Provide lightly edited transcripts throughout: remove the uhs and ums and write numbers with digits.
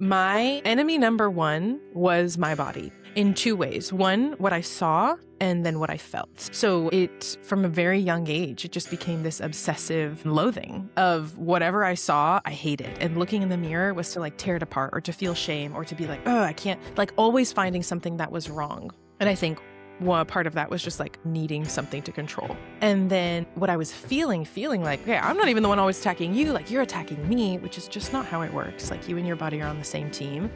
My enemy number one was my body in two ways. One, what I saw, and then what I felt. So from a very young age, it just became this obsessive loathing of whatever I saw, I hated. And looking in the mirror was to like tear it apart or to feel shame or to be like, oh, I can't, like always finding something that was wrong. And I think one part of that was just like needing something to control. And then what I was feeling like, okay, I'm not even the one always attacking you, like you're attacking me, which is just not how it works. Like you and your body are on the same team.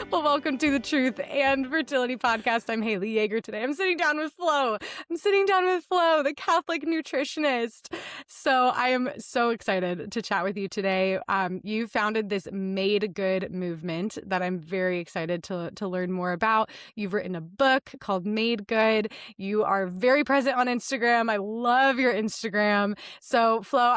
Well, welcome to the Truth and Fertility Podcast. I'm Haley Yeager today. I'm sitting down with Flo. The Catholic Nutritionist. So I am so excited to chat with you today. You founded this Made Good movement that I'm very excited to learn more about. You've written a book called Made Good. You are very present on Instagram. I love your Instagram. So Flo,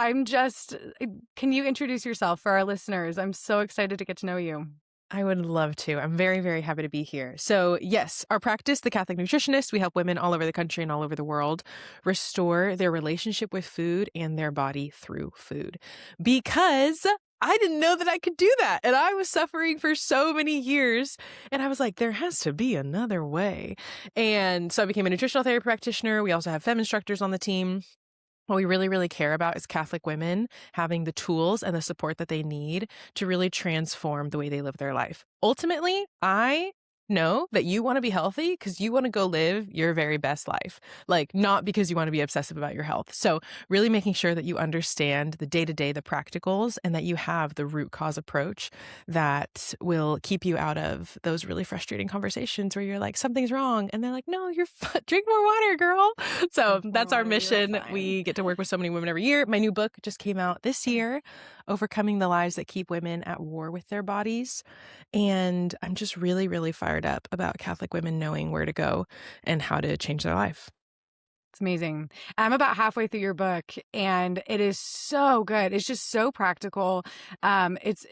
can you introduce yourself for our listeners? I'm so excited to get to know you. I would love to. I'm very, very happy to be here. So yes, our practice, the Catholic Nutritionist, we help women all over the country and all over the world restore their relationship with food and their body through food. Because I didn't know that I could do that. And I was suffering for so many years. And I was like, there has to be another way. And so I became a nutritional therapy practitioner. We also have fem instructors on the team. What we really, really care about is Catholic women having the tools and the support that they need to really transform the way they live their life. Ultimately, I know that you want to be healthy because you want to go live your very best life, like not because you want to be obsessive about your health. So really making sure that you understand the day-to-day, the practicals, and that you have the root cause approach that will keep you out of those really frustrating conversations where you're like, something's wrong. And they're like, no, you're drink more water, girl. So that's our mission. We get to work with so many women every year. My new book just came out this year, Overcoming the Lies That Keep Women at War with Their Bodies. And I'm just really, really fired up about Catholic women knowing where to go and how to change their life. It's amazing. I'm about halfway through your book and it is so good. It's just so practical. It's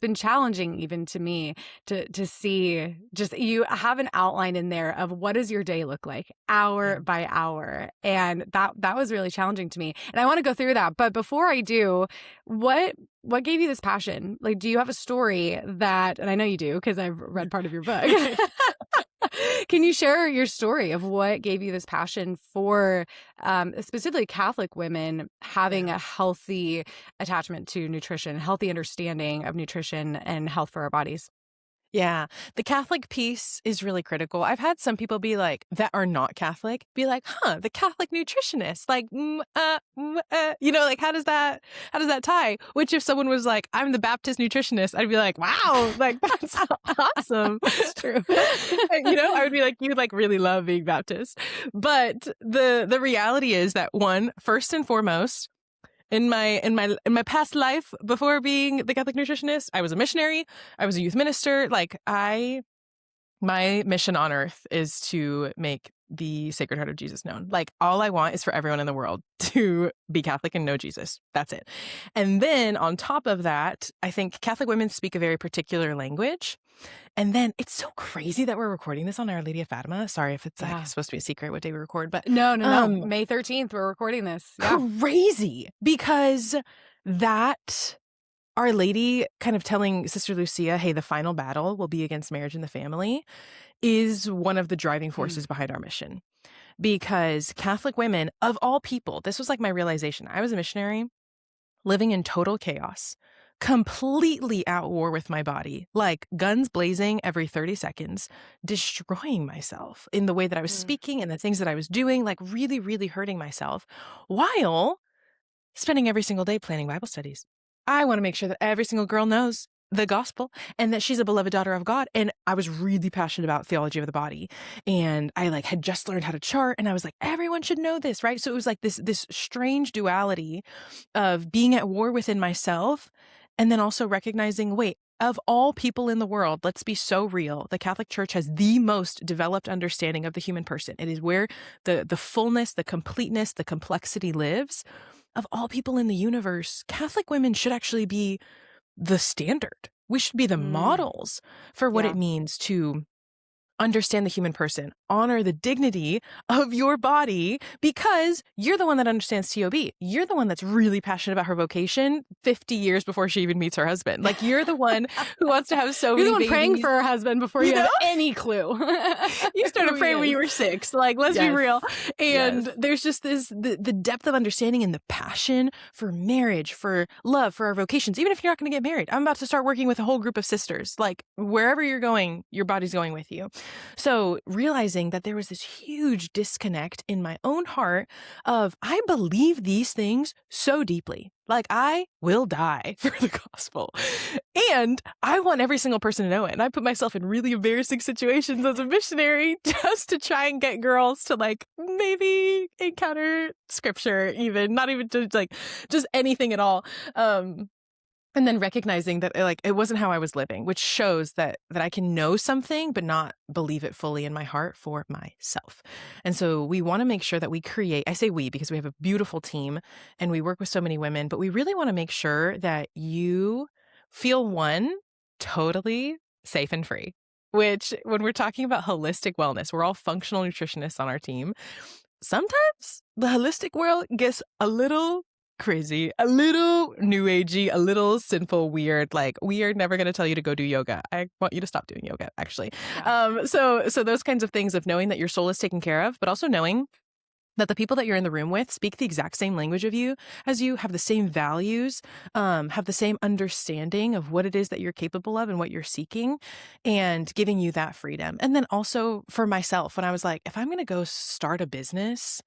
been challenging even to me to see just, you have an outline in there of what does your day look like hour by hour. And that was really challenging to me. And I want to go through that. But before I do, what gave you this passion? Like, do you have a story that, and I know you do because I've read part of your book. Can you share your story of what gave you this passion for specifically Catholic women having a healthy attachment to nutrition, healthy understanding of nutrition and health for our bodies? Yeah, the Catholic piece is really critical. I've had some people be like, that are not Catholic, be like, the Catholic nutritionist, like, like, how does that tie? Which if someone was like, I'm the Baptist nutritionist, I'd be like, wow, like, that's awesome. That's true. I would be like, you like really love being Baptist. But the reality is that first and foremost, in my past life before being the Catholic nutritionist, I was a missionary. I was a youth minister. Like my mission on earth is to make the Sacred Heart of Jesus known. Like all I want is for everyone in the world to be Catholic and know Jesus. That's it. And then on top of that, I think Catholic women speak a very particular language. And then it's so crazy that we're recording this on Our Lady of Fatima. Sorry if it's like supposed to be a secret what day we record, but no. May 13th, we're recording this. Yeah. Crazy, because that Our Lady kind of telling Sister Lucia, hey, the final battle will be against marriage and the family, is one of the driving forces behind our mission. Because Catholic women, of all people, this was like my realization. I was a missionary living in total chaos, completely at war with my body, like guns blazing every 30 seconds, destroying myself in the way that I was speaking and the things that I was doing, like really, really hurting myself, while spending every single day planning Bible studies. I want to make sure that every single girl knows the gospel and that she's a beloved daughter of God. And I was really passionate about theology of the body. And I had just learned how to chart, and I was like, everyone should know this, right? So it was like this strange duality of being at war within myself, and then also recognizing, wait, of all people in the world, let's be so real. The Catholic Church has the most developed understanding of the human person. It is where the fullness, the completeness, the complexity lives. Of all people in the universe, Catholic women should actually be the standard. We should be the models for what it means to understand the human person, honor the dignity of your body, because you're the one that understands TOB. You're the one that's really passionate about her vocation 50 years before she even meets her husband. Like, you're the one who wants to have so You're the many one praying babies. for her husband before You you know? have any clue. You started who he praying when you is. were 6. Like, let's be Yes. real. And Yes. there's just the depth of understanding and the passion for marriage, for love, for our vocations. Even if you're not going to get married, I'm about to start working with a whole group of sisters. Like, wherever you're going, your body's going with you. So realizing that there was this huge disconnect in my own heart of, I believe these things so deeply. Like, I will die for the gospel. And I want every single person to know it. And I put myself in really embarrassing situations as a missionary just to try and get girls to, like, maybe encounter scripture, even not even just anything at all. And then recognizing that, like, it wasn't how I was living, which shows that I can know something but not believe it fully in my heart for myself. And so we want to make sure that we create, I say we because we have a beautiful team and we work with so many women, but we really want to make sure that you feel, one, totally safe and free, which when we're talking about holistic wellness, we're all functional nutritionists on our team. Sometimes the holistic world gets a little crazy, a little new agey, a little sinful, weird. Like, we are never going to tell you to go do yoga. I want you to stop doing yoga, actually. Yeah. So those kinds of things of knowing that your soul is taken care of, but also knowing that the people that you're in the room with speak the exact same language of you as you, have the same values, have the same understanding of what it is that you're capable of and what you're seeking, and giving you that freedom. And then also for myself, when I was like, if I'm going to go start a business,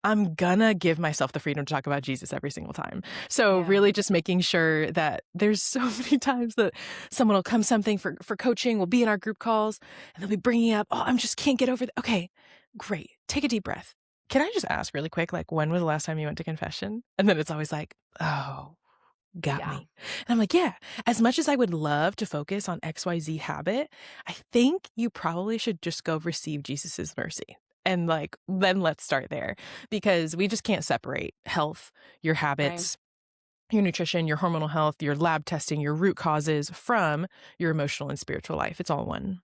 I'm gonna give myself the freedom to talk about Jesus every single time. So Yeah. really just making sure that there's so many times that someone will come something for coaching, will be in our group calls, and they'll be bringing up, oh, I just can't get over that. Okay, great. Take a deep breath. Can I just ask really quick, like, when was the last time you went to confession? And then it's always like, oh, got Yeah. me. And I'm like, yeah, as much as I would love to focus on XYZ habit, I think you probably should just go receive Jesus's mercy. And, like, then let's start there, because we just can't separate health, your Right. habits, your nutrition, your hormonal health, your lab testing, your root causes from your emotional and spiritual life. It's all one.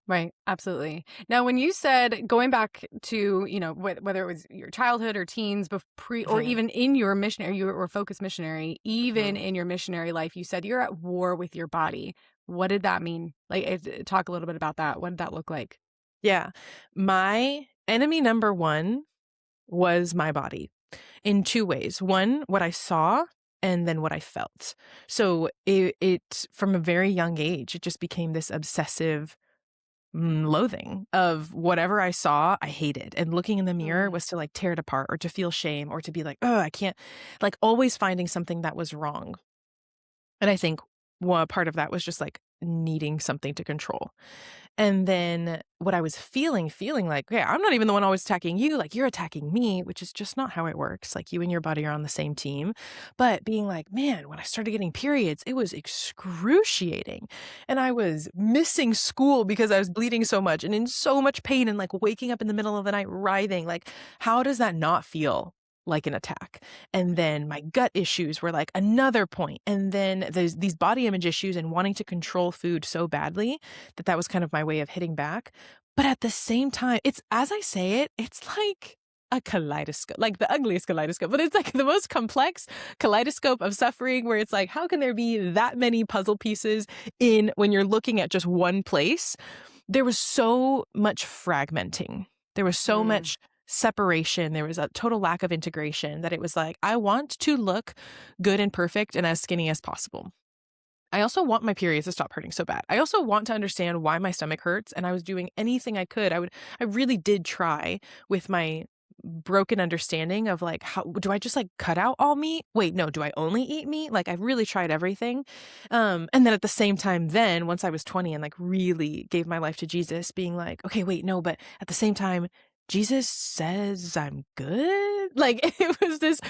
Right. Absolutely. Now, when you said going back to, whether it was your childhood or teens, or Mhm. even in your missionary, you were a focused missionary, even Mhm. in your missionary life, you said you're at war with your body. What did that mean? Like, talk a little bit about that. What did that look like? Yeah. My enemy number one was my body, in two ways. One, what I saw, and then what I felt. So it from a very young age, it just became this obsessive loathing of whatever I saw, I hated. And looking in the mirror Mm. was to, like, tear it apart or to feel shame or to be like, oh, I can't, like, always finding something that was wrong. And I think one part of that was just, like, needing something to control. And then what I was feeling like, yeah, I'm not even the one always attacking you, like, you're attacking me, which is just not how it works. Like, you and your body are on the same team. But being like, man, when I started getting periods, it was excruciating. And I was missing school because I was bleeding so much and in so much pain and, like, waking up in the middle of the night writhing. Like, how does that not feel like an attack? And then my gut issues were, like, another point. And then there's these body image issues and wanting to control food so badly that was kind of my way of hitting back. But at the same time, it's, as I say it, it's like a kaleidoscope, like the ugliest kaleidoscope, but it's like the most complex kaleidoscope of suffering, where it's like, how can there be that many puzzle pieces in when you're looking at just one place? There was so much fragmenting. There was so Mm. much separation. There was a total lack of integration, that it was like, I want to look good and perfect and as skinny as possible. I also want my periods to stop hurting so bad. I also want to understand why my stomach hurts, and I was doing anything I could. I really did try with my broken understanding of, like, how do I just, like, cut out all meat? Wait, no, do I only eat meat? Like, I've really tried everything. And then at the same time, then once I was 20 and, like, really gave my life to Jesus, being like, okay, wait, no, but at the same time, Jesus says I'm good. Like, it was this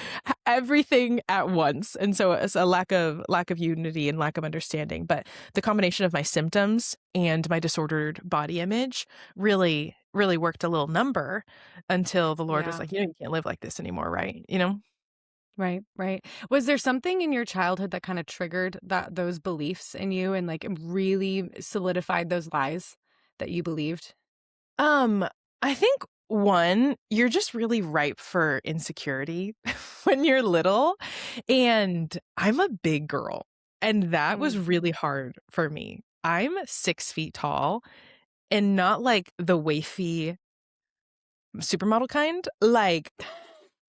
everything at once. And so it's a lack of unity and lack of understanding. But the combination of my symptoms and my disordered body image really, really worked a little number until the Lord was Yeah. like, you can't live like this anymore, right? Right, right. Was there something in your childhood that kind of triggered those beliefs in you and, like, really solidified those lies that you believed? Um, I think one, you're just really ripe for insecurity when you're little, and I'm a big girl, and that was Mm. really hard for me. I'm 6 feet tall and not like the wafy supermodel kind. Like,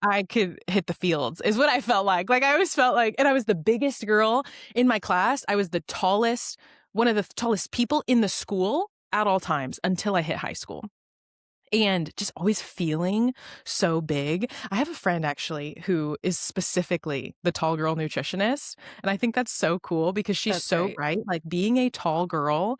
I could hit the fields is what I felt like. Like, I always felt like, and I was the biggest girl in my class. I was the tallest, one of the tallest people in the school at all times until I hit high school. And just always feeling so big. I have a friend actually who is specifically the tall girl nutritionist. And I think that's so cool because she's That's so great. right. Like being a tall girl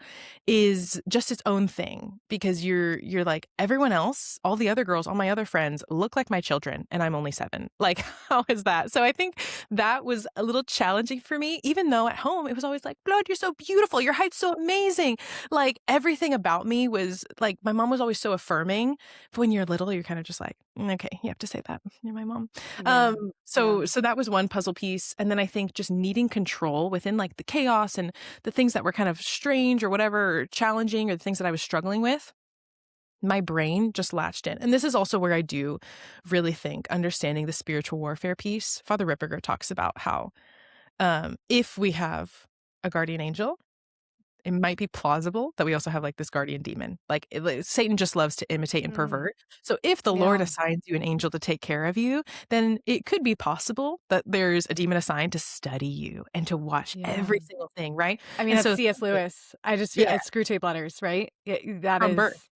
is just its own thing because you're like everyone else, all the other girls, all my other friends look like my children and I'm only 7. Like how is that? So I think that was a little challenging for me, even though at home it was always like, Blood, you're so beautiful. Your height's so amazing. Like everything about me was like, my mom was always so affirming. But when you're little, you're kind of just like, okay, you have to say that. You're my mom. Yeah. Yeah. So that was one puzzle piece. And then I think just needing control within like the chaos and the things that were kind of strange or whatever, or challenging or the things that I was struggling with. My brain just latched in. And this is also where I do really think understanding the spiritual warfare piece. Father Ripperger talks about how if we have a guardian angel, it might be plausible that we also have like this guardian demon. Like Satan just loves to imitate and Mm. pervert. So if the Lord Yeah. assigns you an angel to take care of you, then it could be possible that there's a demon assigned to study you and to watch Yeah. every single thing, right? I mean, And that's so C.S. Lewis. I just feel yeah, it's Screw Tape Letters, right? Yeah, that from is, birth.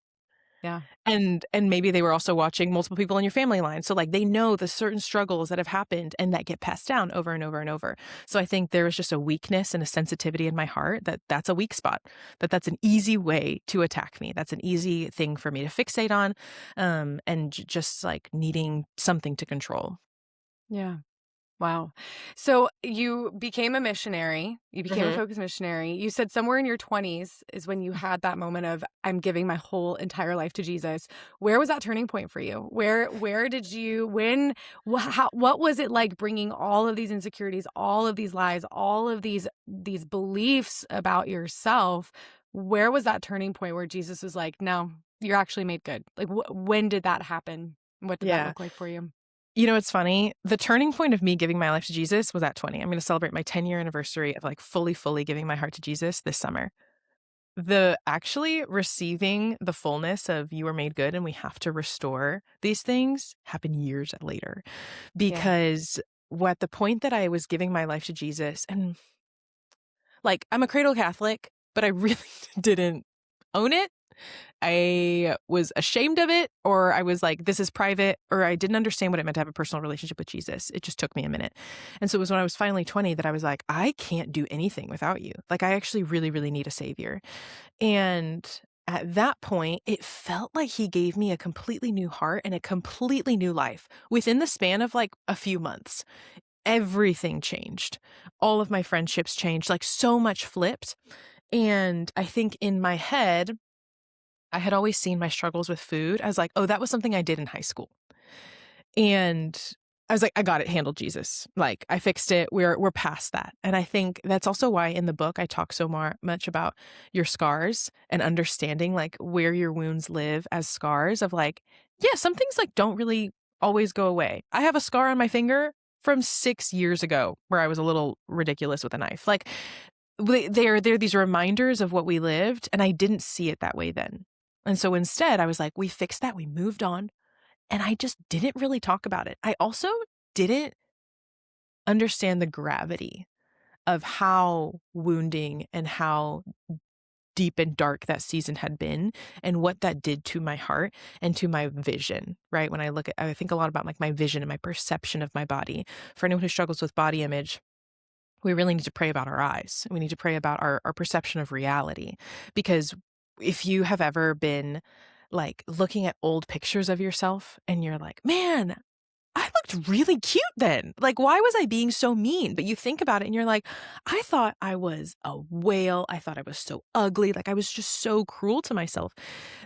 yeah. And maybe they were also watching multiple people in your family line. So like they know the certain struggles that have happened and that get passed down over and over and over. So I think there was just a weakness and a sensitivity in my heart that's a weak spot, that's an easy way to attack me. That's an easy thing for me to fixate on, and just like needing something to control. Yeah. Wow. So you became a missionary. You became a Hmm. focus missionary. You said somewhere in your 20s is when you had that moment of I'm giving my whole entire life to Jesus. Where was that turning point for you? Where did you what was it like bringing all of these insecurities, all of these lies, all of these beliefs about yourself? Where was that turning point where Jesus was like, "No, you're actually made good." Like when did that happen? What did that Yeah. look like for you? You know, it's funny. The turning point of me giving my life to Jesus was at 20. I'm going to celebrate my 10-year anniversary of like fully giving my heart to Jesus this summer. The actually receiving the fullness of you are made good and we have to restore these things happened years later Yeah. because at the point that I was giving my life to Jesus and like I'm a cradle Catholic, but I really didn't own it. I was ashamed of it, or I was like, this is private, or I didn't understand what it meant to have a personal relationship with Jesus. It just took me a minute. And so it was when I was finally 20 that I was like, I can't do anything without you. Like, I actually really need a savior. And at that point, it felt like he gave me a completely new heart and a completely new life within the span of like a few months. Everything changed. All of my friendships changed, like so much flipped. And I think in my head, I had always seen my struggles with food as like, oh, that was something I did in high school. And I was like, I got it handled, Jesus. Like I fixed it. We're past that. And I think that's also why in the book I talk so much about your scars and understanding like where your wounds live as scars of like, yeah, some things like don't really always go away. I have a scar on my finger from 6 years ago where I was a little ridiculous with a knife. Like they're these reminders of what we lived, and I didn't see it that way then. And so instead, I was like, we fixed that, we moved on, and I just didn't really talk about it. I also didn't understand the gravity of how wounding and how deep and dark that season had been and what that did to my heart and to my vision, right? When I think a lot about like my vision and my perception of my body. For anyone who struggles with body image, we really need to pray about our eyes. We need to pray about our perception of reality. Because if you have ever been like looking at old pictures of yourself and you're like, man, I looked really cute then. Like, why was I being so mean? But you think about it and you're like, I thought I was a whale. I thought I was so ugly. Like, I was just so cruel to myself.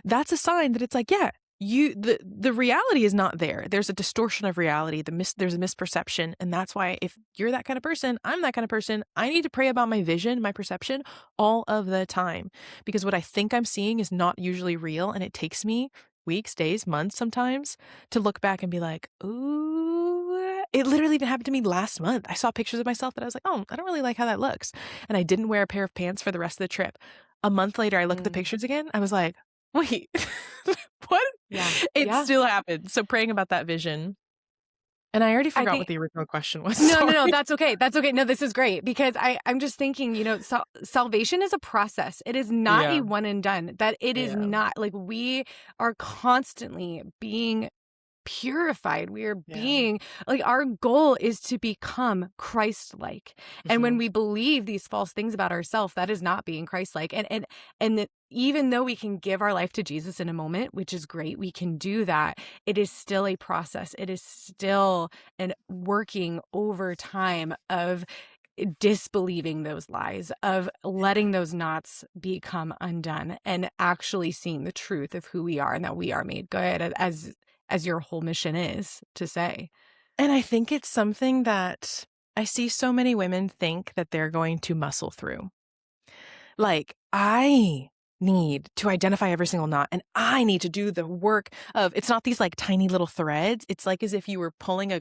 That's a sign that it's like, yeah, the reality is not there. There's a distortion of reality. There's a misperception. And that's why if you're that kind of person, I'm that kind of person, I need to pray about my vision, my perception all of the time. Because what I think I'm seeing is not usually real. And it takes me weeks, days, months sometimes to look back and be like, ooh, it literally even happened to me last month. I saw pictures of myself that I was like, oh, I don't really like how that looks. And I didn't wear a pair of pants for the rest of the trip. A month later, I looked at the pictures again. I was like, wait, what? Yeah. It Yeah. still happens. So praying about that vision. And I already I forgot think what the original question was. no, no, no, Sorry. that's okay. That's okay. No, this is great because I'm just thinking, salvation is a process. It is not a Yeah. one and done. That it is Yeah. not like we are constantly being purified. We are Yeah. being like our goal is to become Christ-like. And when Mhm. we believe these false things about ourselves, that is not being Christ-like. And that even though we can give our life to Jesus in a moment, which is great, we can do that. It is still a process. It is still an working over time of disbelieving those lies, of letting those knots become undone and actually seeing the truth of who we are and that we are made good as your whole mission is to say. And I think it's something that I see so many women think that they're going to muscle through. Like, I need to identify every single knot and I need to do the work of, it's not these like tiny little threads. It's like as if you were pulling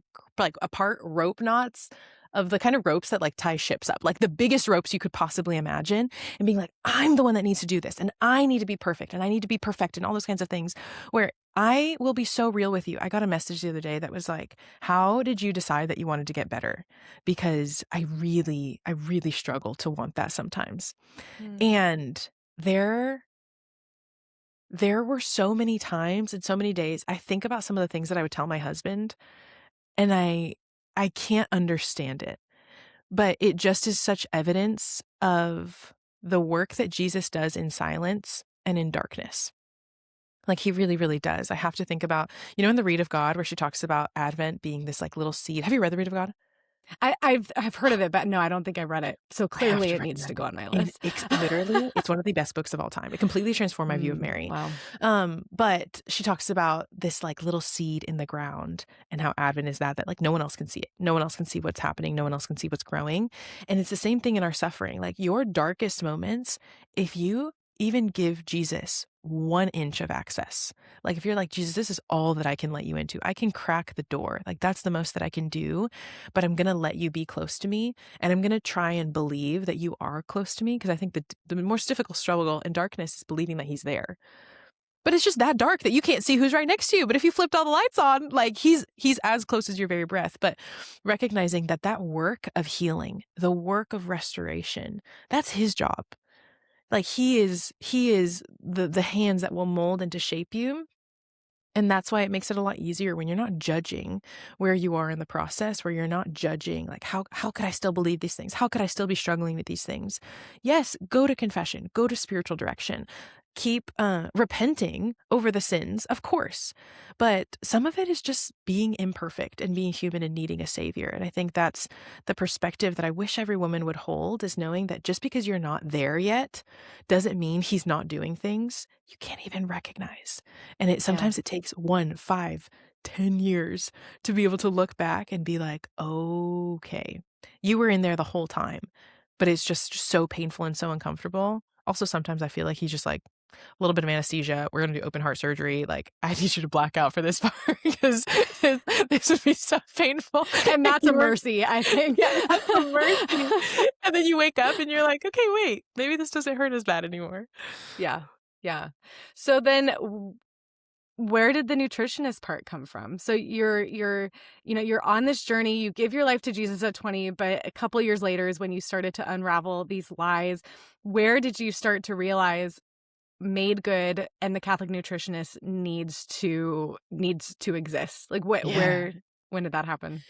apart rope knots of the kind of ropes that like tie ships up, like the biggest ropes you could possibly imagine, and being like, I'm the one that needs to do this and I need to be perfect and I need to be perfect and all those kinds of things, where I will be so real with you. I got a message the other day that was like, how did you decide that you wanted to get better? Because I really struggle to want that sometimes. And there were so many times and so many days I think about some of the things that I would tell my husband, and I can't understand it. But it just is such evidence of the work that Jesus does in silence and in darkness. Like he really does. I have to think about, in the Read of God where she talks about Advent being this like little seed. Have you read the Read of God? I've heard of it, but no, I don't think I read it. So I have clearly to it needs to recommend go it. on my And list. it's literally, it's one of the best books of all time. It completely transformed my view of Mary. Wow. But she talks about this like little seed in the ground and how Advent is that like no one else can see it. No one else can see what's happening. No one else can see what's growing. And it's the same thing in our suffering. Like your darkest moments, if you even give Jesus 1 inch of access, like if you're like, Jesus, this is all that I can let you into. I can crack the door. Like that's the most that I can do, but I'm going to let you be close to me. And I'm going to try and believe that you are close to me. Because I think the most difficult struggle in darkness is believing that he's there. But it's just that dark that you can't see who's right next to you. But if you flipped all the lights on, like he's as close as your very breath. But recognizing that work of healing, the work of restoration, that's his job. Like he is the hands that will mold and to shape you. And that's why it makes it a lot easier when you're not judging where you are in the process, where you're not judging, like, how could I still believe these things? How could I still be struggling with these things? Yes, go to confession, go to spiritual direction. Keep repenting over the sins, of course. But some of it is just being imperfect and being human and needing a savior. And I think that's the perspective that I wish every woman would hold, is knowing that just because you're not there yet doesn't mean he's not doing things you can't even recognize. And Yeah. sometimes it takes 1, 5, 10 years to be able to look back and be like, okay, you were in there the whole time, but it's just so painful and so uncomfortable. Also, sometimes I feel like he's just like, a little bit of anesthesia. We're going to do open heart surgery. Like, I need you to black out for this part because this would be so painful. And If that's a you were, mercy, I think. yeah, that's a mercy. And then you wake up and you're like, okay, wait, maybe this doesn't hurt as bad anymore. Yeah. Yeah. So then where did the nutritionist part come from? So you're on this journey, you give your life to Jesus at 20, but a couple years later is when you started to unravel these lies. Where did you start to realize made good and the Catholic nutritionist needs to exist? Like Yeah. when did that happen?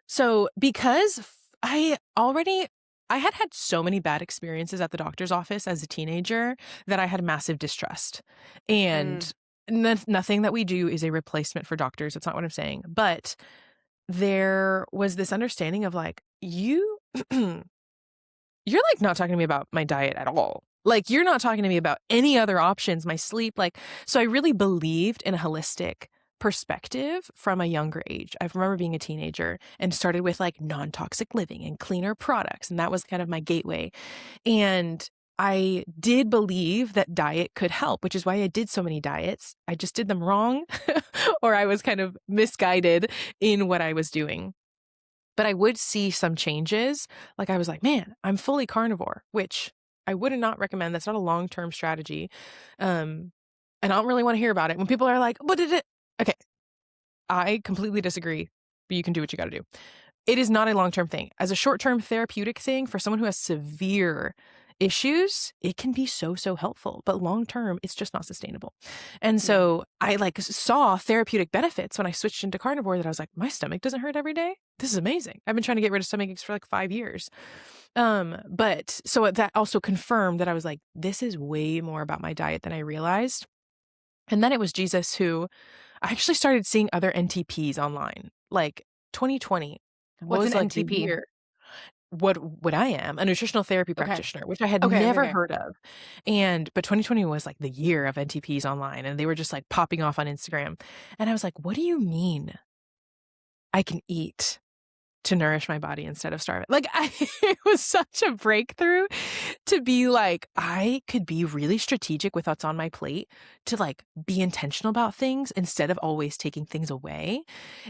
So because I had so many bad experiences at the doctor's office as a teenager that I had massive distrust. Mm. And nothing that we do is a replacement for doctors. That's not what I'm saying. But there was this understanding of like, you're like not talking to me about my diet at all. Like, you're not talking to me about any other options, my sleep. Like, so I really believed in a holistic perspective from a younger age. I remember being a teenager and started with like non-toxic living and cleaner products. And that was kind of my gateway. And I did believe that diet could help, which is why I did so many diets. I just did them wrong, or I was kind of misguided in what I was doing. But I would see some changes. Like, I was like, man, I'm fully carnivore, which I would not recommend. That's not a long-term strategy. And I don't really want to hear about it. When people are like, what did it? Okay, I completely disagree, but you can do what you got to do. It is not a long-term thing. As a short-term therapeutic thing for someone who has severe issues, it can be so helpful, but long-term, it's just not sustainable. And so I like saw therapeutic benefits when I switched into carnivore, that I was like, my stomach doesn't hurt every day. This is amazing. I've been trying to get rid of stomach aches for like 5 years. But so that also confirmed that I was like, this is way more about my diet than I realized. And then it was Jesus who I actually started seeing other NTPs online, like 2020 What's was an like the NTP? year. What I am, a nutritional therapy Okay. practitioner, which I had Okay. never Okay. heard of. But 2020 was like the year of NTPs online, and they were just like popping off on Instagram. And I was like, what do you mean I can eat to nourish my body instead of starve it? Like, it was such a breakthrough to be like, I could be really strategic with what's on my plate, to like be intentional about things instead of always taking things away,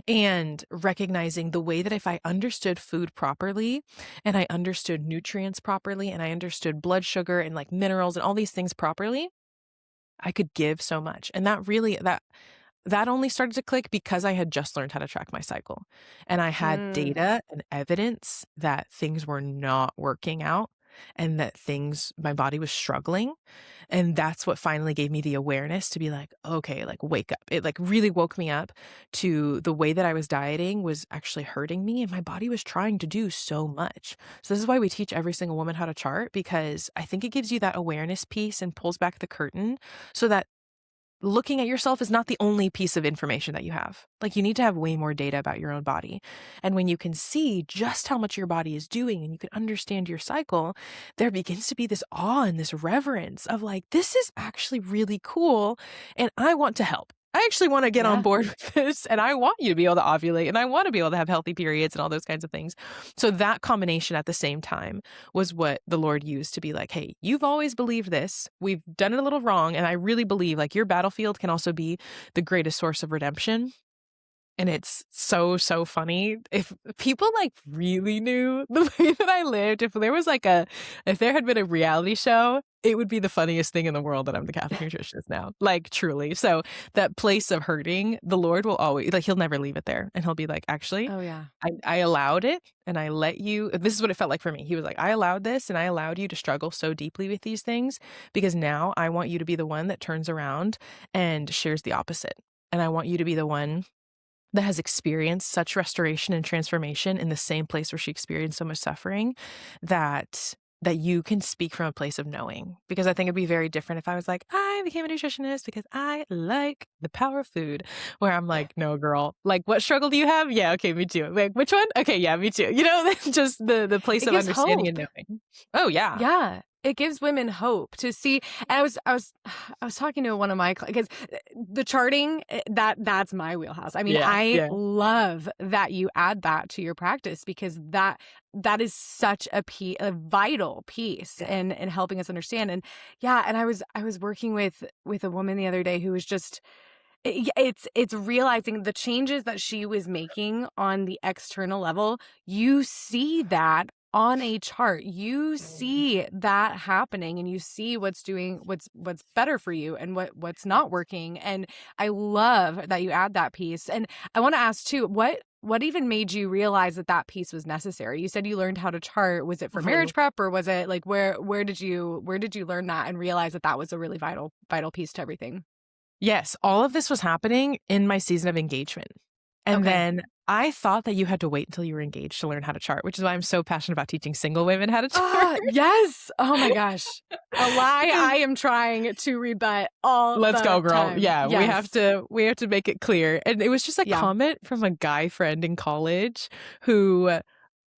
and recognizing the way that if I understood food properly, and I understood nutrients properly, and I understood blood sugar and like minerals and all these things properly, I could give so much. And that only started to click because I had just learned how to track my cycle, and I had data and evidence that things were not working out, and that my body was struggling. And that's what finally gave me the awareness to be like, okay, like, wake up. It like really woke me up to the way that I was dieting was actually hurting me, and my body was trying to do so much. So this is why we teach every single woman how to chart, because I think it gives you that awareness piece and pulls back the curtain so that looking at yourself is not the only piece of information that you have. Like, you need to have way more data about your own body. And when you can see just how much your body is doing and you can understand your cycle, there begins to be this awe and this reverence of like, this is actually really cool, and I want to help. I actually want to get on board with this, and I want you to be able to ovulate, and I want to be able to have healthy periods and all those kinds of things. So that combination at the same time was what the Lord used to be like, hey, you've always believed this. We've done it a little wrong. And I really believe like your battlefield can also be the greatest source of redemption. And it's so funny. If people like really knew the way that I lived, if there had been a reality show, it would be the funniest thing in the world that I'm the Catholic Nutritionist now. Like, truly. So that place of hurting, the Lord will always, like, he'll never leave it there. And he'll be like, actually, Oh yeah. I allowed it, and I let you, this is what it felt like for me. He was like, I allowed this, and I allowed you to struggle so deeply with these things, because now I want you to be the one that turns around and shares the opposite. And I want you to be the one that has experienced such restoration and transformation in the same place where she experienced so much suffering, that you can speak from a place of knowing. Because I think it'd be very different if I was like, I became a nutritionist because I like the power of food, where I'm like, no, girl, like, what struggle do you have? Yeah, okay, me too. Like, which one? Okay, yeah, me too. You know, just the place It of gives understanding and hope. knowing. Oh yeah. Yeah. It gives women hope to see. And I was talking to one of my, because the charting, that's my wheelhouse. I mean, Yeah, I yeah. love that you add that to your practice, because that is such a vital piece in helping us understand. And yeah, and I was working with a woman the other day who was just, it's realizing the changes that she was making on the external level. You see that on a chart, you see that happening, and you see what's better for you and what's not working. And I love that you add that piece. And I want to ask too, what even made you realize that piece was necessary? You said you learned how to chart. Was it for marriage prep, or was it like, where did you learn that and realize that was a really vital piece to everything? Yes, all of this was happening in my season of engagement. And Okay. then I thought that you had to wait until you were engaged to learn how to chart, which is why I'm so passionate about teaching single women how to chart. Yes. Oh my gosh. A lie I am trying to rebut all Let's the go, girl. time. Yeah, Yes. we have to make it clear. And it was just a comment from a guy friend in college who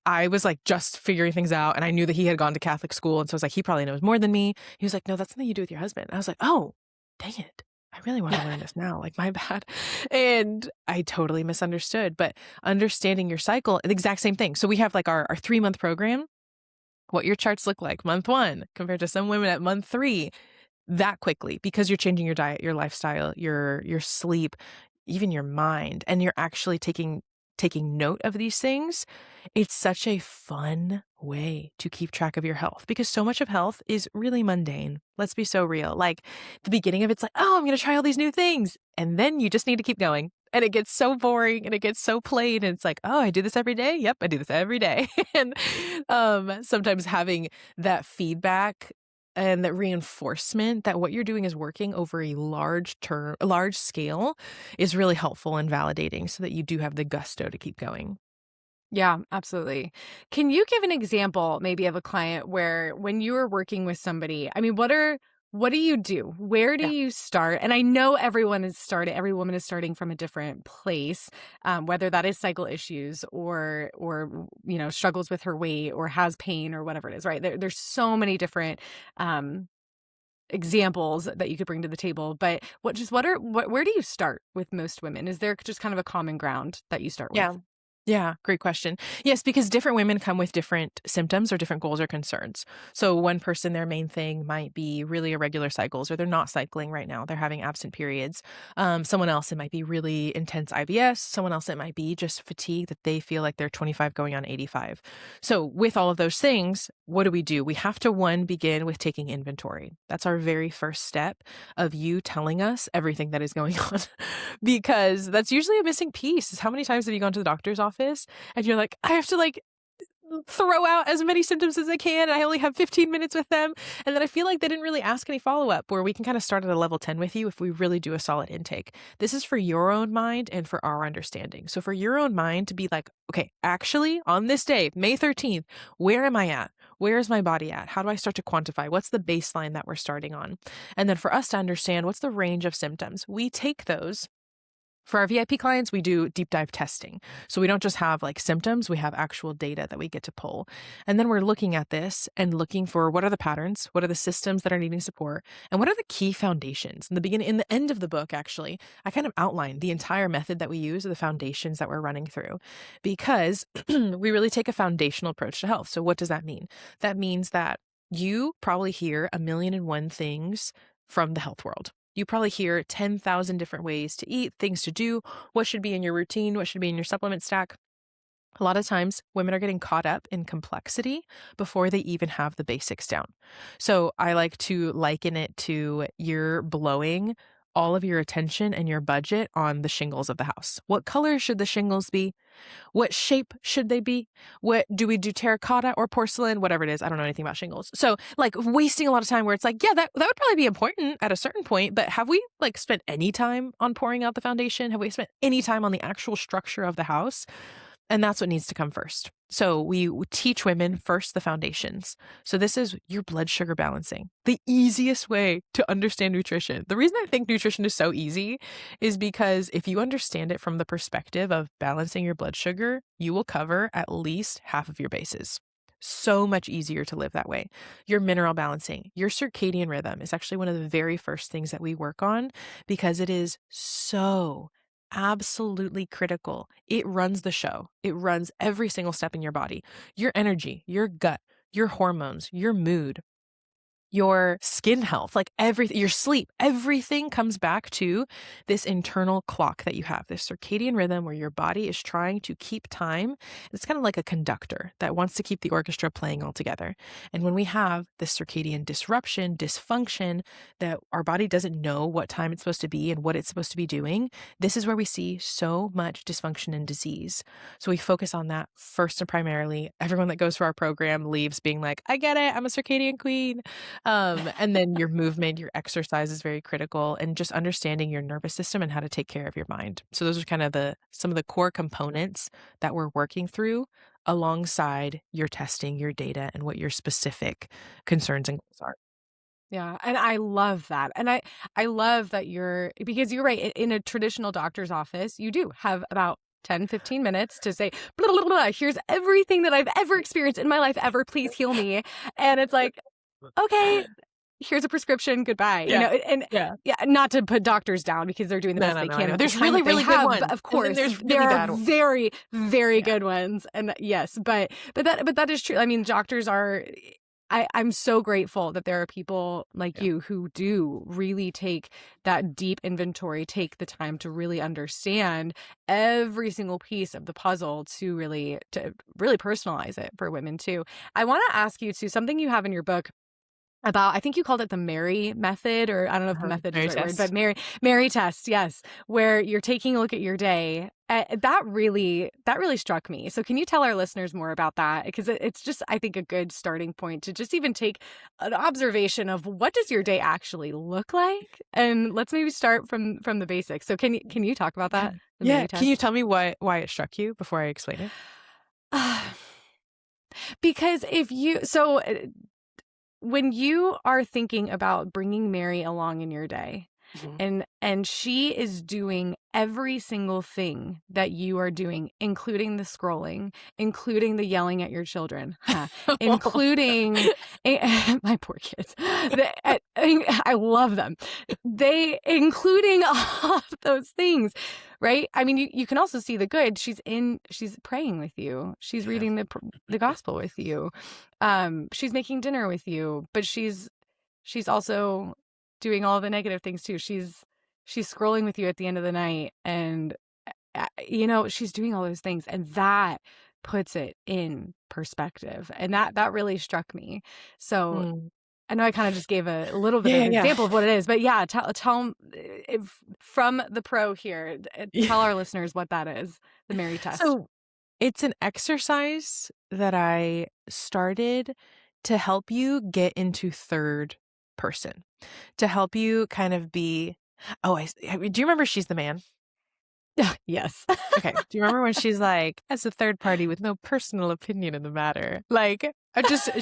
I was like just figuring things out, and I knew that he had gone to Catholic school. And so I was like, he probably knows more than me. He was like, no, that's something you do with your husband. I was like, oh, dang it. I really want to learn this now. Like, my bad. And I totally misunderstood. But understanding your cycle, the exact same thing. So we have like our 3-month program, what your charts look like month 1 compared to some women at month 3 that quickly, because you're changing your diet, your lifestyle, your sleep, even your mind, and you're actually taking note of these things. It's such a fun way to keep track of your health, because so much of health is really mundane. Let's be so real. Like, the beginning of it's like, oh, I'm going to try all these new things. And then you just need to keep going. And it gets so boring and it gets so plain. And it's like, oh, I do this every day. Yep, I do this every day. And sometimes having that feedback and that reinforcement that what you're doing is working over a large scale is really helpful and validating, so that you do have the gusto to keep going. Yeah, absolutely. Can you give an example maybe of a client where when you were working with somebody, I mean, what do you do? Where do Yeah. you start? And I know every woman is starting from a different place, whether that is cycle issues or struggles with her weight or has pain or whatever it is, right? There's so many different um examples that you could bring to the table. But where do you start with most women? Is there just kind of a common ground that you start Yeah. with? Yeah, great question. Yes, because different women come with different symptoms or different goals or concerns. So one person, their main thing might be really irregular cycles, or they're not cycling right now. They're having absent periods. Someone else, it might be really intense IBS. Someone else, it might be just fatigue that they feel like they're 25 going on 85. So with all of those things, what do? We have to, one, begin with taking inventory. That's our very first step of you telling us everything that is going on. Because that's usually a missing piece, is how many times have you gone to the doctor's office and you're like, I have to like throw out as many symptoms as I can, and I only have 15 minutes with them. And then I feel like they didn't really ask any follow-up, where we can kind of start at a level 10 with you if we really do a solid intake. This is for your own mind and for our understanding. So for your own mind to be like, okay, actually on this day, May 13th, where am I at? Where is my body at? How do I start to quantify? What's the baseline that we're starting on? And then for us to understand what's the range of symptoms, we take those. For our VIP clients, we do deep dive testing. So we don't just have like symptoms, we have actual data that we get to pull. And then we're looking at this and looking for what are the patterns, what are the systems that are needing support, and what are the key foundations. In the end of the book, actually, I kind of outline the entire method that we use, or the foundations that we're running through, because we really take a foundational approach to health. So what does that mean? That means that you probably hear a million and one things from the health world. You probably hear 10,000 different ways to eat, things to do, what should be in your routine, what should be in your supplement stack. A lot of times, women are getting caught up in complexity before they even have the basics down. So I like to liken it to you're blowing all of your attention and your budget on the shingles of the house. What color should the shingles be? What shape should they be? What do we do, terracotta or porcelain? Whatever it is. I don't know anything about shingles. So like wasting a lot of time where it's like, yeah, that would probably be important at a certain point, but have we like spent any time on pouring out the foundation? Have we spent any time on the actual structure of the house? And that's what needs to come first. So we teach women first the foundations. So this is your blood sugar balancing, the easiest way to understand nutrition. The reason I think nutrition is so easy is because if you understand it from the perspective of balancing your blood sugar, you will cover at least half of your bases. So much easier to live that way. Your mineral balancing, your circadian rhythm is actually one of the very first things that we work on, because it is so absolutely critical. It runs the show. It runs every single step in your body. Your energy, your gut, your hormones, your mood, your skin health, like everything, your sleep, everything comes back to this internal clock that you have, this circadian rhythm where your body is trying to keep time. It's kind of like a conductor that wants to keep the orchestra playing all together. And when we have this circadian disruption, dysfunction, that our body doesn't know what time it's supposed to be and what it's supposed to be doing, this is where we see so much dysfunction and disease. So we focus on that first and primarily. Everyone that goes through our program leaves being like, I get it, I'm a circadian queen. And then your movement, your exercise is very critical, and just understanding your nervous system and how to take care of your mind. So those are kind of some of the core components that we're working through alongside your testing, your data, and what your specific concerns and goals are. Yeah, and I love that. And I love that because you're right, in a traditional doctor's office, you do have about 10, 15 minutes to say, blah, blah, blah, here's everything that I've ever experienced in my life ever. Please heal me. And it's like, okay, here's a prescription. Goodbye. Yeah. And Yeah. yeah, not to put doctors down because they're doing the best they I can know. with the There's time really, that they really good have. ones. But of And then course, there's there really are bad ones. very, very good ones. And yes, but that is true. I mean, doctors are. I'm so grateful that there are people like you who do really take that deep inventory, take the time to really understand every single piece of the puzzle to really personalize it for women too. I want to ask you too, something you have in your book about, I think you called it the Mary method, or I don't know if method is Mary the right word, test. but Mary test, yes, where you're taking a look at your day. That really struck me. So can you tell our listeners more about that? Because it's just, I think, a good starting point to just even take an observation of what does your day actually look like, and let's maybe start from the basics. So can you talk about that, the Yeah. Mary Can you test? tell me why it struck you before I explain it? Because when you are thinking about bringing Mary along in your day, Mhm. and she is doing every single thing that you are doing, including the scrolling, including the yelling at your children, including my poor kids. I love them. Including all of those things, right? I mean, you can also see the good. She's praying with you. She's Yeah. reading the gospel with you. She's making dinner with you, but she's also doing all the negative things too. She's scrolling with you at the end of the night, and she's doing all those things, and that puts it in perspective. And that really struck me. So Mm. I know I kind of just gave a little bit Yeah, of yeah, example of what it is, but yeah, tell if from the pro here, yeah. tell our listeners what that is, the Mary test. So it's an exercise that I started to help you get into third person, to help you kind of be, do you remember She's the Man? Yes. Okay. Do you remember when she's like, as a third party with no personal opinion in the matter? Like,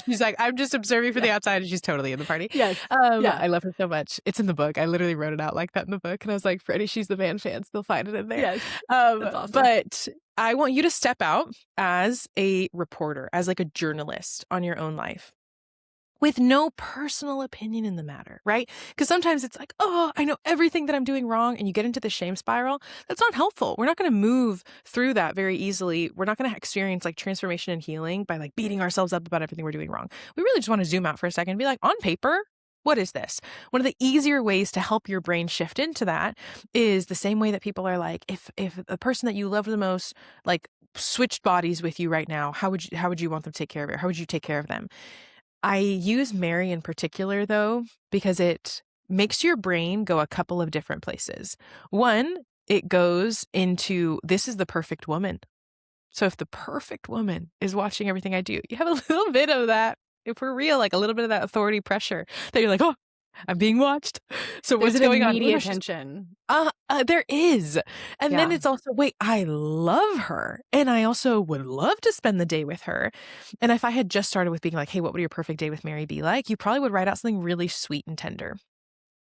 she's like, I'm just observing from the Yeah. outside, and she's totally in the party. Yes. Yeah. I love her so much. It's in the book. I literally wrote it out like that in the book. And I was like, Freddie, She's the Man fans, they'll find it in there. Yes. That's awesome. But I want you to step out as a reporter, as like a journalist on your own life, with no personal opinion in the matter, right? Because sometimes it's like, oh, I know everything that I'm doing wrong, and you get into the shame spiral. That's not helpful. We're not going to move through that very easily. We're not going to experience like transformation and healing by like beating ourselves up about everything we're doing wrong. We really just want to zoom out for a second and be like, on paper, what is this? One of the easier ways to help your brain shift into that is the same way that people are like, if the person that you love the most, like, switched bodies with you right now, how would you want them to take care of it? How would you take care of them? I use Mary in particular, though, because it makes your brain go a couple of different places. One, it goes into, this is the perfect woman. So if the perfect woman is watching everything I do, you have a little bit of that, if we're real, like a little bit of that authority pressure that you're like, oh, I'm being watched. So There's what's an going on? immediate tension. There is. And then Yeah. it's also, wait, I love her. And I also would love to spend the day with her. And if I had just started with being like, hey, what would your perfect day with Mary be like? You probably would write out something really sweet and tender.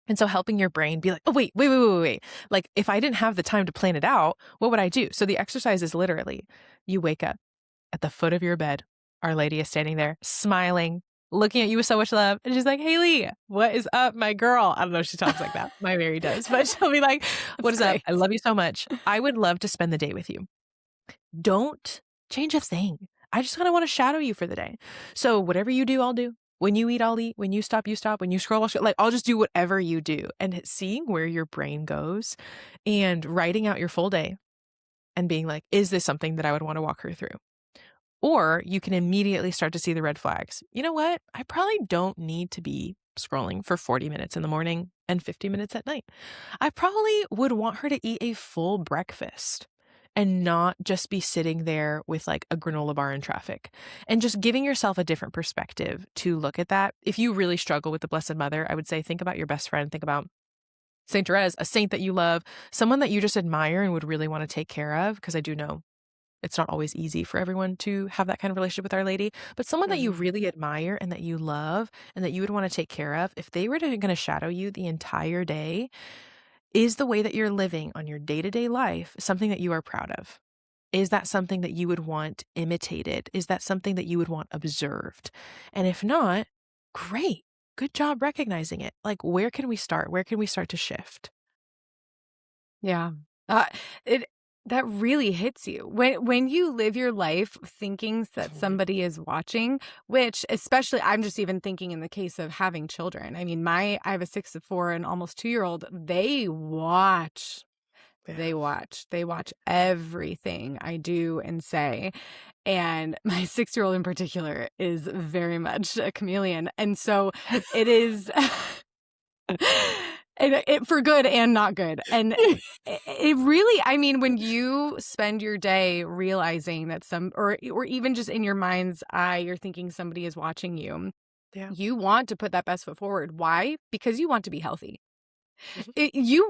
And so helping your brain be like, oh, wait. Like, if I didn't have the time to plan it out, what would I do? So the exercise is literally, you wake up at the foot of your bed. Our Lady is standing there smiling, looking at you with so much love. And she's like, Haley, what is up, my girl? I don't know if she talks like that. My Mary does. But she'll be like, what is up? I love you so much. I would love to spend the day with you. Don't change a thing. I just kind of want to shadow you for the day. So whatever you do, I'll do. When you eat, I'll eat. When you stop, you stop. When you scroll, I'll scroll. Like, I'll just do whatever you do. And seeing where your brain goes and writing out your full day and being like, is this something that I would want to walk her through? Or you can immediately start to see the red flags. You know what? I probably don't need to be scrolling for 40 minutes in the morning and 50 minutes at night. I probably would want her to eat a full breakfast and not just be sitting there with like a granola bar in traffic, and just giving yourself a different perspective to look at that. If you really struggle with the Blessed Mother, I would say think about your best friend, think about Saint Therese, a saint that you love, someone that you just admire and would really want to take care of, because I do know it's not always easy for everyone to have that kind of relationship with Our Lady, but someone that you really admire and that you love and that you would want to take care of, if they were going to shadow you the entire day, is the way that you're living on your day-to-day life something that you are proud of? Is that something that you would want imitated? Is that something that you would want observed? And if not, great. Good job recognizing it. Like, where can we start? Where can we start to shift? Yeah. Uh, it that really hits you when you live your life thinking that somebody is watching, which especially I'm just even thinking in the case of having children. I mean, I have a 6 to 4 and almost 2-year-old. They watch. Yeah. They watch everything I do and say. And my 6-year-old in particular is very much a chameleon. And so it is it for good and not good. And it really, I mean, when you spend your day realizing that or even just in your mind's eye, you're thinking somebody is watching you, Yeah. you want to put that best foot forward. Why? Because you want to be healthy. Mhm. You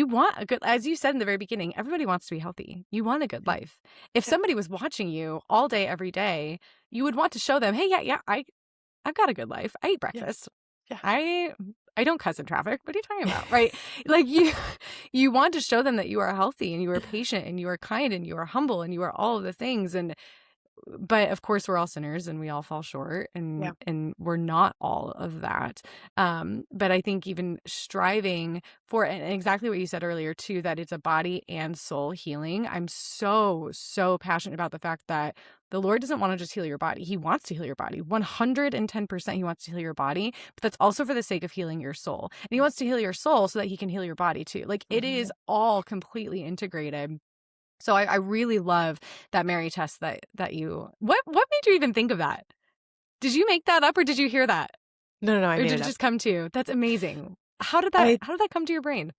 want a good, as you said in the very beginning, everybody wants to be healthy. You want a good Yeah. life. If Yeah. somebody was watching you all day, every day, you would want to show them, hey, yeah, I've got a good life. I eat Yeah. breakfast. Yeah. I don't cuss in traffic. What are you talking about? Right? Like you want to show them that you are healthy and you are patient and you are kind and you are humble and you are all of the things. But of course we're all sinners and we all fall short, Yeah. and we're not all of that. But I think even striving for, and exactly what you said earlier too, that it's a body and soul healing. I'm so passionate about the fact that the Lord doesn't want to just heal your body. He wants to heal your body. 110% he wants to heal your body, but that's also for the sake of healing your soul. And he wants to heal your soul so that he can heal your body too. Like it is Mhm. all completely integrated. So I really love that Mary test that you, what made you even think of that? Did you make that up or did you hear that? No, no, no, I Or made did it it up. just come to you? That's amazing. I How did that come to your brain?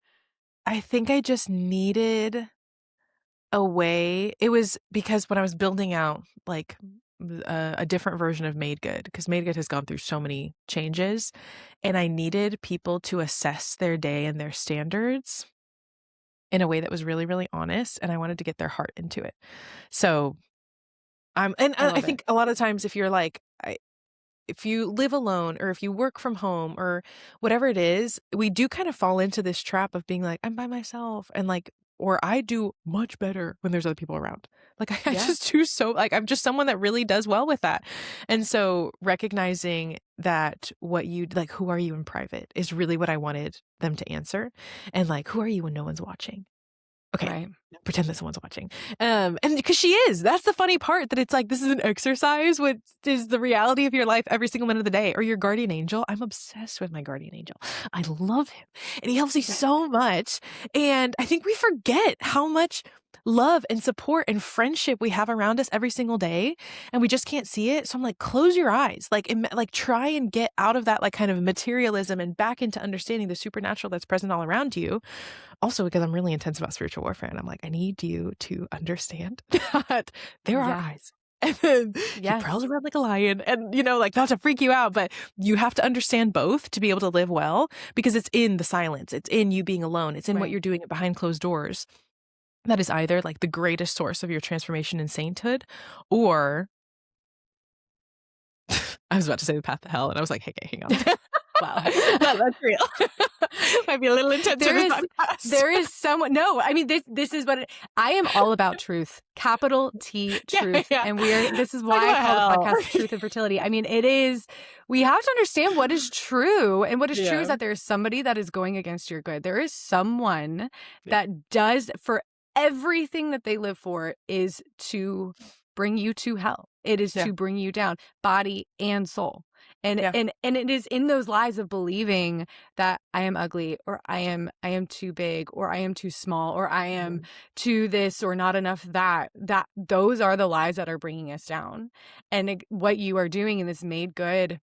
I think I just needed a way. It was because when I was building out like a different version of Made Good, because Made Good has gone through so many changes, and I needed people to assess their day and their standards in a way that was really, really honest, and I wanted to get their heart into it. So I I love it. think a lot of times if you're like, if you live alone or if you work from home or whatever it is, we do kind of fall into this trap of being like, I'm by myself and like, or I do much better when there's other people around. Like I Yeah, just do so like I'm just someone that really does well with that. And so recognizing that what you like, who are you in private is really what I wanted them to answer. And like, who are you when no one's watching? Okay, right. now pretend that someone's watching. And because she is, that's the funny part that it's like, this is an exercise, what is the reality of your life every single minute of the day, or your guardian angel. I'm obsessed with my guardian angel. I love him and he helps me so much. And I think we forget how much love and support and friendship we have around us every single day. And we just can't see it. So I'm like, close your eyes, like try and get out of that, like kind of materialism and back into understanding the supernatural that's present all around you. Also, because I'm really intense about spiritual warfare, and I'm like, I need you to understand that there are Yeah. eyes. And then he prowls Yes. around like a lion, and like not to freak you out, but you have to understand both to be able to live well because it's in the silence, it's in you being alone, it's in what Right. you're doing behind closed doors. That is either like the greatest source of your transformation and sainthood, or I was about to say the path to hell, and I was like, hey, hang on. Wow. But that's real. Might be a little intense for There this is podcast. there is someone, no, I mean this is I am all about truth. Capital T Yeah, truth. yeah. And this is Talk why I about call the hell. podcast Truth and Fertility. I mean, it is, we have to understand what is true. And what is true is Yeah, that there is somebody that is going against your good. There is someone yeah, that does, for everything that they live for is to bring you to hell. It is yeah, to bring you down, body and soul. And yeah. and it is in those lies of believing that I am ugly, or I am too big, or I am too small, or I am Mhm, too this, or not enough that those are the lies that are bringing us down. And what you are doing in this made good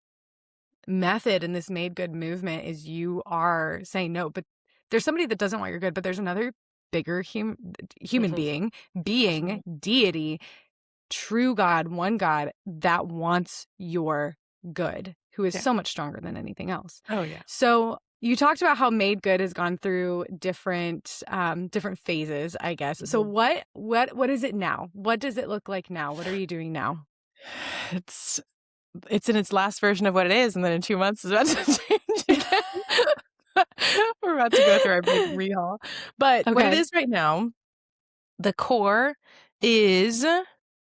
method and this made good movement is you are saying no, but there's somebody that doesn't want your good, but there's another bigger human mhm, being, mhm. deity, true God, one God that wants your good, who is Yeah. so much stronger than anything else. Oh, yeah. So you talked about how Made Good has gone through different phases, I guess. So Mhm. what is it now? What does it look like now? What are you doing now? It's it's in its last version of what it is, and then in 2 months, it's about to change again. We're about to go through our big rehaul. But what it Okay. is right now, the core is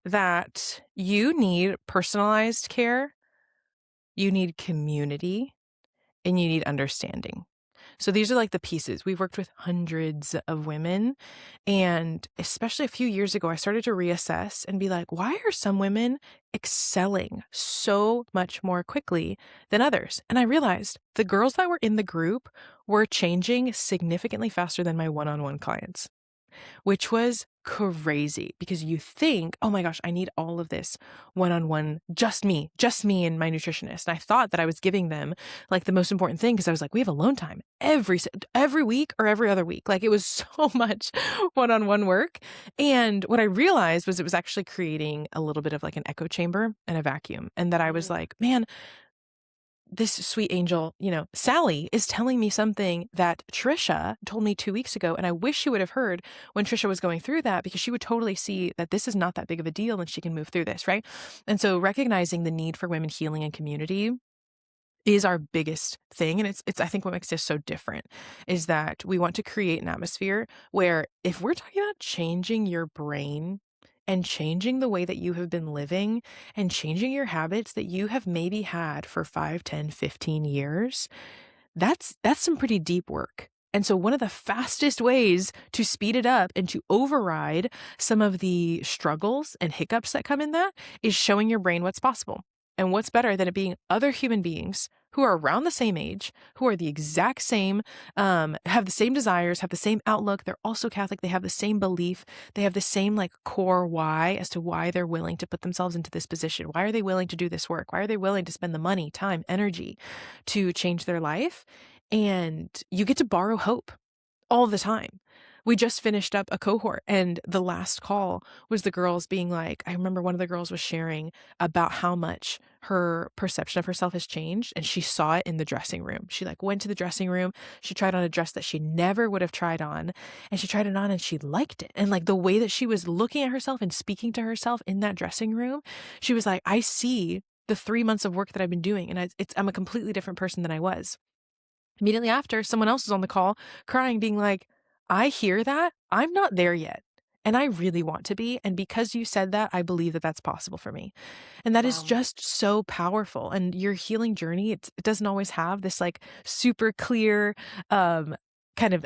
that you need personalized care, you need community, and you need understanding. So these are like the pieces. We've worked with hundreds of women. And especially a few years ago, I started to reassess and be like, why are some women excelling so much more quickly than others? And I realized the girls that were in the group were changing significantly faster than my one-on-one clients, which was crazy because you think, oh my gosh, I need all of this one-on-one, just me and my nutritionist. And I thought that I was giving them like the most important thing because I was like, we have alone time every week or every other week. Like it was so much one-on-one work. And what I realized was it was actually creating a little bit of like an echo chamber and a vacuum. And that I was like, man, this sweet angel, Sally is telling me something that Trisha told me 2 weeks ago. And I wish she would have heard when Trisha was going through that, because she would totally see that this is not that big of a deal and she can move through this, right? And so recognizing the need for women healing and community is our biggest thing. And it's I think what makes this so different is that we want to create an atmosphere where if we're talking about changing your brain and changing the way that you have been living and changing your habits that you have maybe had for 5, 10, 15 years, that's some pretty deep work. And so one of the fastest ways to speed it up and to override some of the struggles and hiccups that come in that is showing your brain what's possible. And what's better than it being other human beings who are around the same age, who are the exact same, have the same desires, have the same outlook. They're also Catholic. They have the same belief. They have the same like core why as to why they're willing to put themselves into this position. Why are they willing to do this work? Why are they willing to spend the money, time, energy to change their life? And you get to borrow hope all the time. We just finished up a cohort and the last call was the girls being like, I remember one of the girls was sharing about how much her perception of herself has changed and she saw it in the dressing room. She like went to the dressing room, she tried on a dress that she never would have tried on and she tried it on and she liked it. And like the way that she was looking at herself and speaking to herself in that dressing room, she was like, I see the 3 months of work that I've been doing and I'm a completely different person than I was. Immediately after, someone else was on the call crying, being like, I hear that. I'm not there yet. And I really want to be. And because you said that, I believe that that's possible for me. And that is Wow. just so powerful. And your healing journey, it doesn't always have this like super clear kind of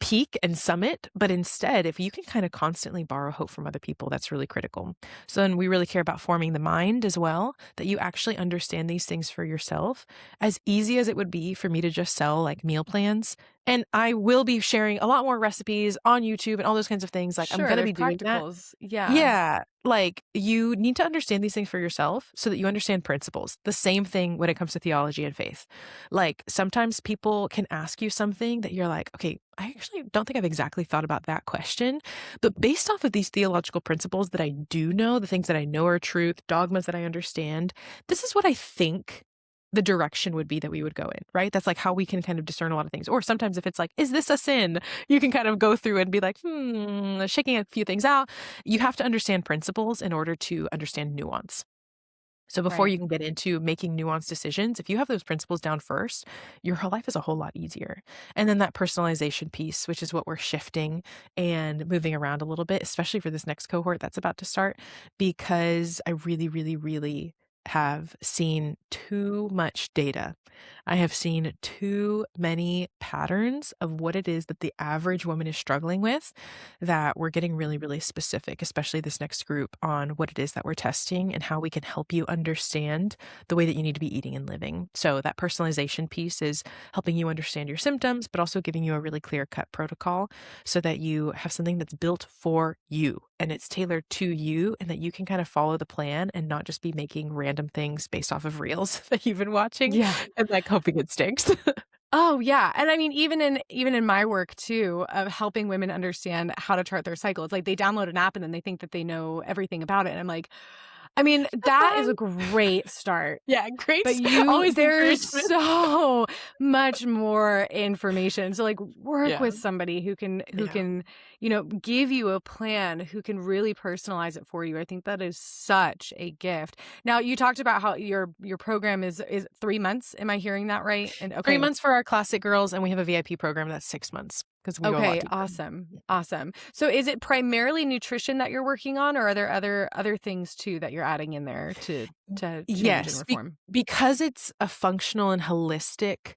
peak and summit, but instead, if you can kind of constantly borrow hope from other people, that's really critical. So then we really care about forming the mind as well, that you actually understand these things for yourself. As easy as it would be for me to just sell like meal plans, and I will be sharing a lot more recipes on YouTube and all those kinds of things. Like I'm Sure, going to there's be doing that. practicals. Yeah. Yeah, like you need to understand these things for yourself so that you understand principles. The same thing when it comes to theology and faith. Like sometimes people can ask you something that you're like, okay, I actually don't think I've exactly thought about that question. But based off of these theological principles that I do know, the things that I know are truth, dogmas that I understand, this is what I think the direction would be that we would go in, right? That's like how we can kind of discern a lot of things. Or sometimes if it's like, is this a sin? You can kind of go through and be like, shaking a few things out. You have to understand principles in order to understand nuance. So before Right. you can get into making nuanced decisions, if you have those principles down first, your whole life is a whole lot easier. And then that personalization piece, which is what we're shifting and moving around a little bit, especially for this next cohort that's about to start, because I really, really, really have seen too much data. I have seen too many patterns of what it is that the average woman is struggling with, that we're getting really, really specific, especially this next group, on what it is that we're testing and how we can help you understand the way that you need to be eating and living. So that personalization piece is helping you understand your symptoms, but also giving you a really clear-cut protocol so that you have something that's built for you and it's tailored to you, and that you can kind of follow the plan and not just be making random things based off of reels that you've been watching Yeah. and like hoping it sticks. Oh, yeah, and I mean, even in my work too, of helping women understand how to chart their cycle, it's like they download an app and then they think that they know everything about it, and I'm like, I mean, that is a great start. Yeah, great. But Always there's encouragement. so much more information. So like work Yeah. with somebody who can Yeah. give you a plan, who can really personalize it for you. I think that is such a gift. Now, you talked about how your program is 3 months. Am I hearing that right? And 3 okay. months for our classic girls, and we have a VIP program that's 6 months. because we go a lot Okay, deeper. awesome. Awesome. So is it primarily nutrition that you're working on, or are there other things too that you're adding in there to change and Yes, reform? because it's a functional and holistic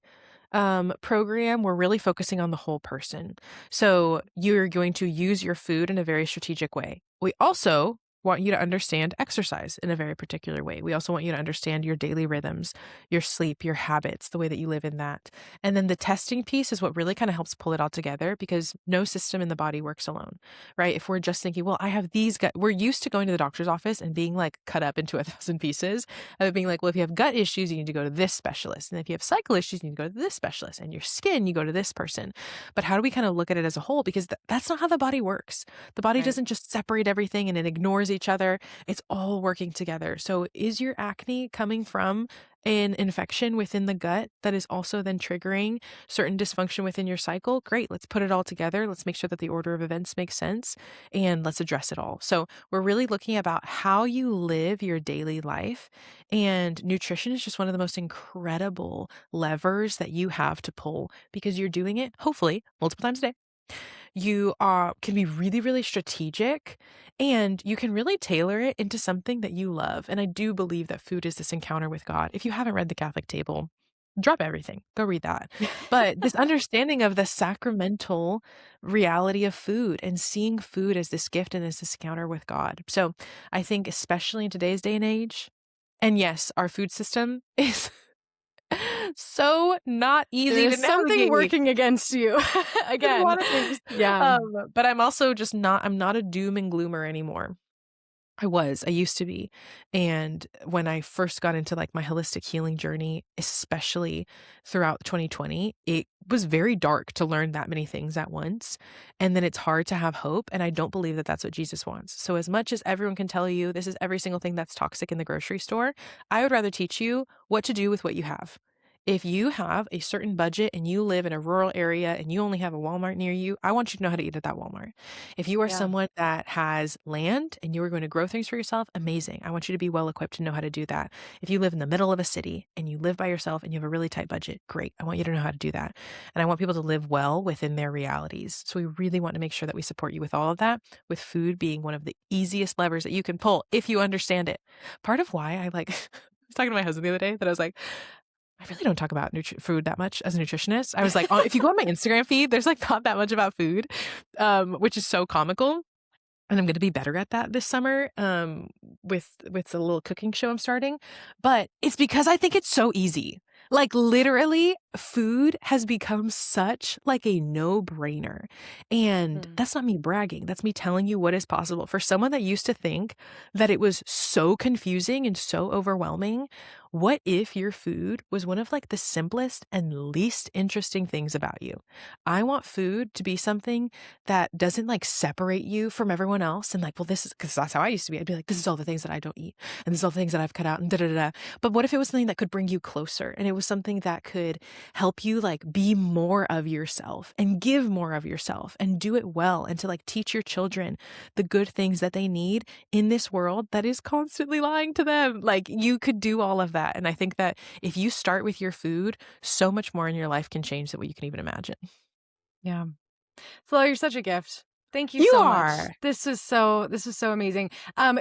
program, we're really focusing on the whole person. So you're going to use your food in a very strategic way. We also want you to understand exercise in a very particular way. We also want you to understand your daily rhythms, your sleep, your habits, the way that you live in that. And then the testing piece is what really kind of helps pull it all together because no system in the body works alone, right? If we're just thinking, well, I have these gut, we're used to going to the doctor's office and being like cut up into 1,000 pieces of being like, well, if you have gut issues, you need to go to this specialist. And if you have cycle issues, you need to go to this specialist. And your skin, you go to this person. But how do we kind of look at it as a whole? Because that's not how the body works. The body Right. doesn't just separate everything and it ignores each other. It's all working together. So is your acne coming from an infection within the gut that is also then triggering certain dysfunction within your cycle? Great. Let's put it all together. Let's make sure that the order of events makes sense and let's address it all. So we're really looking about how you live your daily life. And nutrition is just one of the most incredible levers that you have to pull because you're doing it, hopefully, multiple times a day. You can be really, really strategic and you can really tailor it into something that you love. And I do believe that food is this encounter with God. If you haven't read the Catholic Table, drop everything, go read that. But this understanding of the sacramental reality of food and seeing food as this gift and as this encounter with God. So I think, especially in today's day and age, and yes, our food system is so not easy to There's something navigate. working against you There's a again. lot of things. Yeah. But I'm also just I'm not a doom and gloomer anymore. I used to be. And when I first got into like my holistic healing journey, especially throughout 2020, it was very dark to learn that many things at once. And then it's hard to have hope. And I don't believe that that's what Jesus wants. So as much as everyone can tell you this is every single thing that's toxic in the grocery store, I would rather teach you what to do with what you have. If you have a certain budget and you live in a rural area and you only have a Walmart near you, I want you to know how to eat at that Walmart. If you are Yeah. someone that has land and you are going to grow things for yourself, amazing. I want you to be well equipped to know how to do that. If you live in the middle of a city and you live by yourself and you have a really tight budget, great. I want you to know how to do that. And I want people to live well within their realities. So we really want to make sure that we support you with all of that, with food being one of the easiest levers that you can pull if you understand it. Part of why I like, I was talking to my husband the other day that I was like, I really don't talk about food that much as a nutritionist. I was like, if you go on my Instagram feed, there's like not that much about food, which is so comical. And I'm going to be better at that this summer with the little cooking show I'm starting. But it's because I think it's so easy. Like literally, food has become such like a no-brainer. And Mm. that's not me bragging. That's me telling you what is possible. For someone that used to think that it was so confusing and so overwhelming, what if your food was one of like the simplest and least interesting things about you? I want food to be something that doesn't like separate you from everyone else and like, well, this is because that's how I used to be. I'd be like, this is all the things that I don't eat and this is all the things that I've cut out and da da da. But what if it was something that could bring you closer and it was something that could help you like be more of yourself and give more of yourself and do it well and to like teach your children the good things that they need in this world that is constantly lying to them. Like you could do all of that. And I think that if you start with your food, so much more in your life can change than what you can even imagine. Yeah. Flo, you're such a gift. Thank you You so much. are. This is so amazing.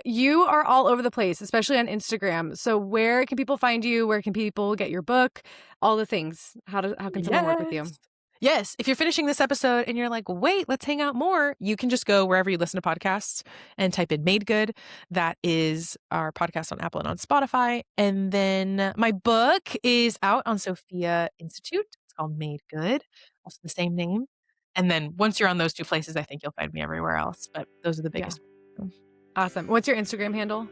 You are all over the place, especially on Instagram. So where can people find you? Where can people get your book? All the things. How can someone work with you? Yes. Yes. If you're finishing this episode and you're like, wait, let's hang out more, you can just go wherever you listen to podcasts and type in Made Good. That is our podcast on Apple and on Spotify. And then my book is out on Sophia Institute. It's called Made Good, also the same name. And then once you're on those two places, I think you'll find me everywhere else. But those are the biggest. Awesome. What's your Instagram handle?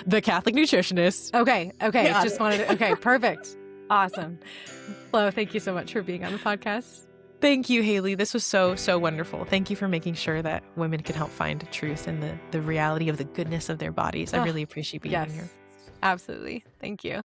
The Catholic Nutritionist. Okay. Got Just it. wanted to, okay, perfect. Awesome. Flo, thank you so much for being on the podcast. Thank you, Haley. This was so, so wonderful. Thank you for making sure that women can help find truth and the reality of the goodness of their bodies. I really appreciate being here. Absolutely. Thank you.